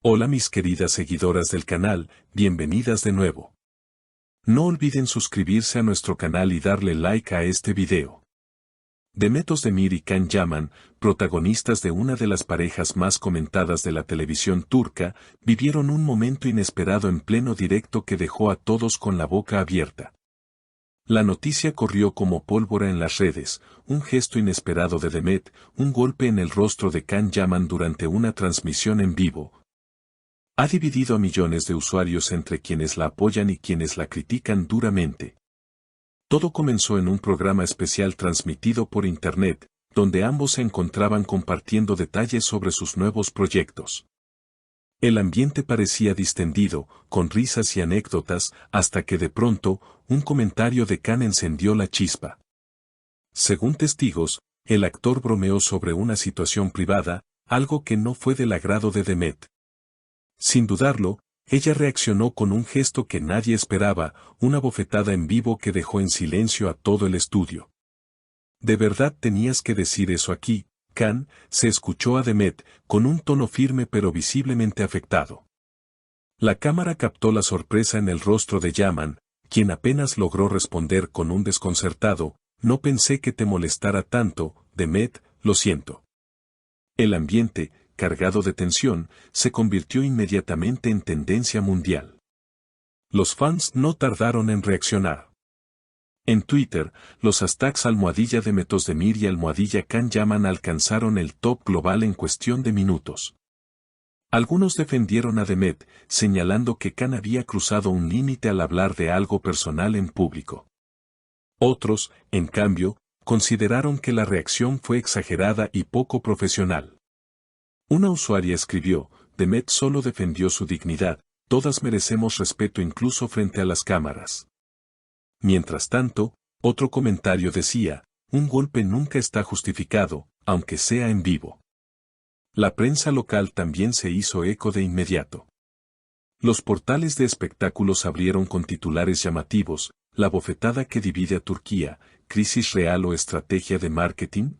Hola mis queridas seguidoras del canal, bienvenidas de nuevo. No olviden suscribirse a nuestro canal y darle like a este video. Demet Özdemir y Can Yaman, protagonistas de una de las parejas más comentadas de la televisión turca, vivieron un momento inesperado en pleno directo que dejó a todos con la boca abierta. La noticia corrió como pólvora en las redes, un gesto inesperado de Demet, un golpe en el rostro de Can Yaman durante una transmisión en vivo. Ha dividido a millones de usuarios entre quienes la apoyan y quienes la critican duramente. Todo comenzó en un programa especial transmitido por internet, donde ambos se encontraban compartiendo detalles sobre sus nuevos proyectos. El ambiente parecía distendido, con risas y anécdotas, hasta que de pronto, un comentario de Can encendió la chispa. Según testigos, el actor bromeó sobre una situación privada, algo que no fue del agrado de Demet. Sin dudarlo, ella reaccionó con un gesto que nadie esperaba, una bofetada en vivo que dejó en silencio a todo el estudio. ¿De verdad tenías que decir eso aquí, Can? Se escuchó a Demet, con un tono firme pero visiblemente afectado. La cámara captó la sorpresa en el rostro de Yaman, quien apenas logró responder con un desconcertado, no pensé que te molestara tanto, Demet, lo siento. El ambiente, cargado de tensión, se convirtió inmediatamente en tendencia mundial. Los fans no tardaron en reaccionar. En Twitter, los hashtags #Demet Özdemir y #Can Yaman alcanzaron el top global en cuestión de minutos. Algunos defendieron a Demet, señalando que Can había cruzado un límite al hablar de algo personal en público. Otros, en cambio, consideraron que la reacción fue exagerada y poco profesional. Una usuaria escribió, Demet solo defendió su dignidad, todas merecemos respeto incluso frente a las cámaras. Mientras tanto, otro comentario decía, un golpe nunca está justificado, aunque sea en vivo. La prensa local también se hizo eco de inmediato. Los portales de espectáculos abrieron con titulares llamativos, la bofetada que divide a Turquía, crisis real o estrategia de marketing.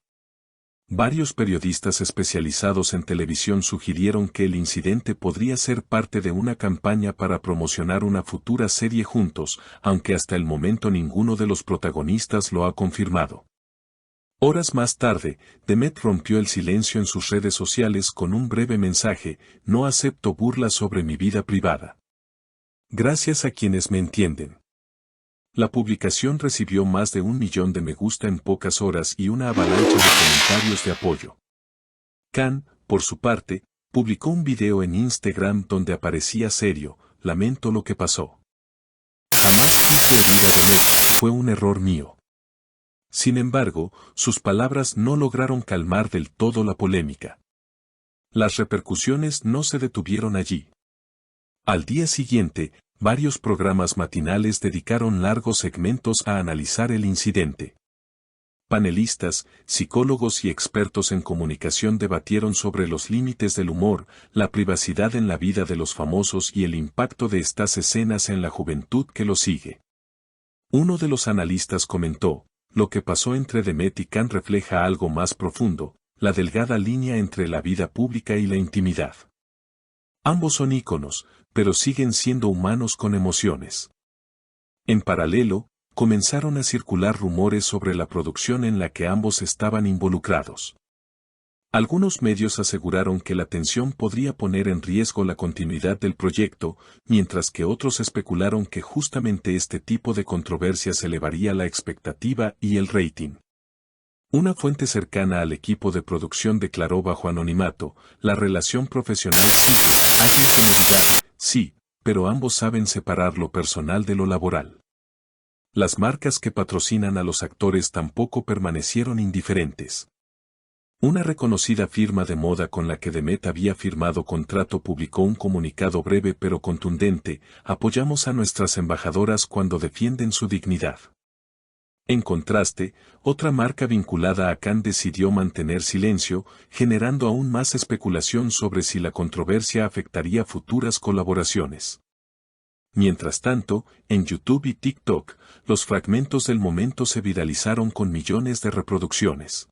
Varios periodistas especializados en televisión sugirieron que el incidente podría ser parte de una campaña para promocionar una futura serie juntos, aunque hasta el momento ninguno de los protagonistas lo ha confirmado. Horas más tarde, Demet rompió el silencio en sus redes sociales con un breve mensaje, no acepto burlas sobre mi vida privada. Gracias a quienes me entienden. La publicación recibió más de 1 millón de me gusta en pocas horas y una avalancha de comentarios de apoyo. Can, por su parte, publicó un video en Instagram donde aparecía serio, lamento lo que pasó. Jamás quise herir a Demet, fue un error mío. Sin embargo, sus palabras no lograron calmar del todo la polémica. Las repercusiones no se detuvieron allí. Al día siguiente, varios programas matinales dedicaron largos segmentos a analizar el incidente. Panelistas, psicólogos y expertos en comunicación debatieron sobre los límites del humor, la privacidad en la vida de los famosos y el impacto de estas escenas en la juventud que lo sigue. Uno de los analistas comentó, lo que pasó entre Demet y Can refleja algo más profundo, la delgada línea entre la vida pública y la intimidad. Ambos son íconos, pero siguen siendo humanos con emociones. En paralelo, comenzaron a circular rumores sobre la producción en la que ambos estaban involucrados. Algunos medios aseguraron que la tensión podría poner en riesgo la continuidad del proyecto, mientras que otros especularon que justamente este tipo de controversias elevaría la expectativa y el rating. Una fuente cercana al equipo de producción declaró bajo anonimato, la relación profesional sigue, alguien que me diga, sí, pero ambos saben separar lo personal de lo laboral. Las marcas que patrocinan a los actores tampoco permanecieron indiferentes. Una reconocida firma de moda con la que Demet había firmado contrato publicó un comunicado breve pero contundente, apoyamos a nuestras embajadoras cuando defienden su dignidad. En contraste, otra marca vinculada a Can decidió mantener silencio, generando aún más especulación sobre si la controversia afectaría futuras colaboraciones. Mientras tanto, en YouTube y TikTok, los fragmentos del momento se viralizaron con millones de reproducciones.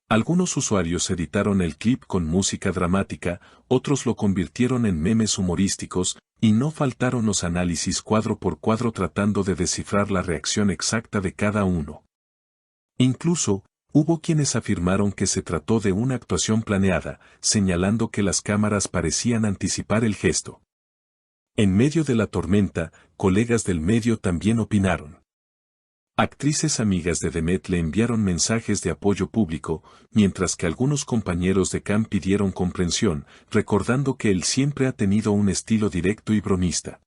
Algunos usuarios editaron el clip con música dramática, otros lo convirtieron en memes humorísticos, y no faltaron los análisis cuadro por cuadro tratando de descifrar la reacción exacta de cada uno. Incluso, hubo quienes afirmaron que se trató de una actuación planeada, señalando que las cámaras parecían anticipar el gesto. En medio de la tormenta, colegas del medio también opinaron. Actrices amigas de Demet le enviaron mensajes de apoyo público, mientras que algunos compañeros de Khan pidieron comprensión, recordando que él siempre ha tenido un estilo directo y bromista.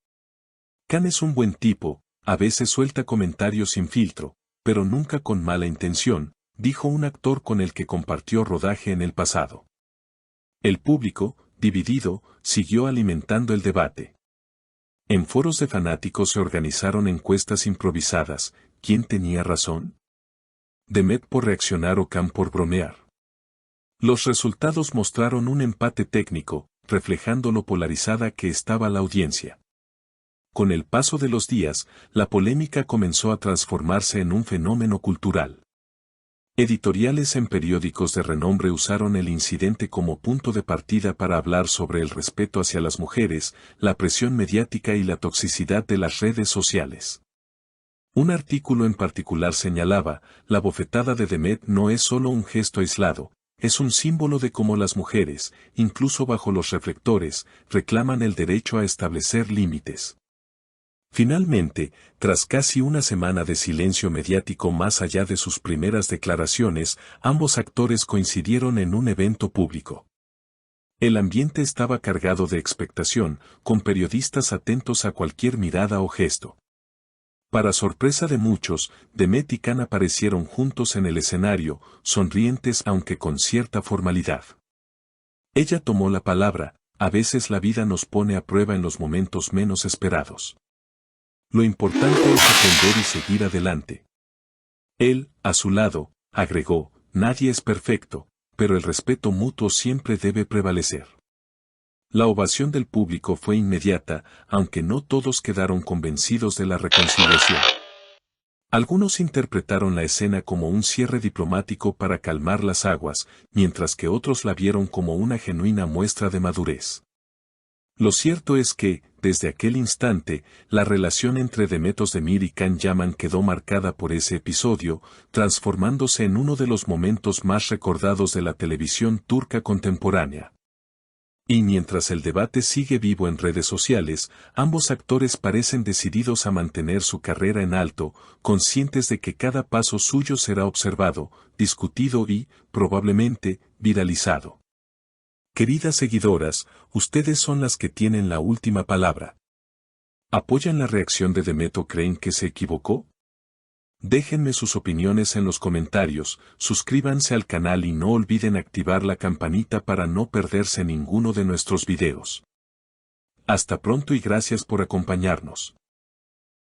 Khan es un buen tipo, a veces suelta comentarios sin filtro, pero nunca con mala intención, dijo un actor con el que compartió rodaje en el pasado. El público, dividido, siguió alimentando el debate. En foros de fanáticos se organizaron encuestas improvisadas. ¿Quién tenía razón? ¿Demet por reaccionar o Khan por bromear? Los resultados mostraron un empate técnico, reflejando lo polarizada que estaba la audiencia. Con el paso de los días, la polémica comenzó a transformarse en un fenómeno cultural. Editoriales en periódicos de renombre usaron el incidente como punto de partida para hablar sobre el respeto hacia las mujeres, la presión mediática y la toxicidad de las redes sociales. Un artículo en particular señalaba, la bofetada de Demet no es solo un gesto aislado, es un símbolo de cómo las mujeres, incluso bajo los reflectores, reclaman el derecho a establecer límites. Finalmente, tras casi una semana de silencio mediático más allá de sus primeras declaraciones, ambos actores coincidieron en un evento público. El ambiente estaba cargado de expectación, con periodistas atentos a cualquier mirada o gesto. Para sorpresa de muchos, Demet y Khan aparecieron juntos en el escenario, sonrientes aunque con cierta formalidad. Ella tomó la palabra, a veces la vida nos pone a prueba en los momentos menos esperados. Lo importante es aprender y seguir adelante. Él, a su lado, agregó, nadie es perfecto, pero el respeto mutuo siempre debe prevalecer. La ovación del público fue inmediata, aunque no todos quedaron convencidos de la reconciliación. Algunos interpretaron la escena como un cierre diplomático para calmar las aguas, mientras que otros la vieron como una genuina muestra de madurez. Lo cierto es que, desde aquel instante, la relación entre Demet Özdemir y Can Yaman quedó marcada por ese episodio, transformándose en uno de los momentos más recordados de la televisión turca contemporánea. Y mientras el debate sigue vivo en redes sociales, ambos actores parecen decididos a mantener su carrera en alto, conscientes de que cada paso suyo será observado, discutido y, probablemente, viralizado. Queridas seguidoras, ustedes son las que tienen la última palabra. ¿Apoyan la reacción de Demet o creen que se equivocó? Déjenme sus opiniones en los comentarios, suscríbanse al canal y no olviden activar la campanita para no perderse ninguno de nuestros videos. Hasta pronto y gracias por acompañarnos.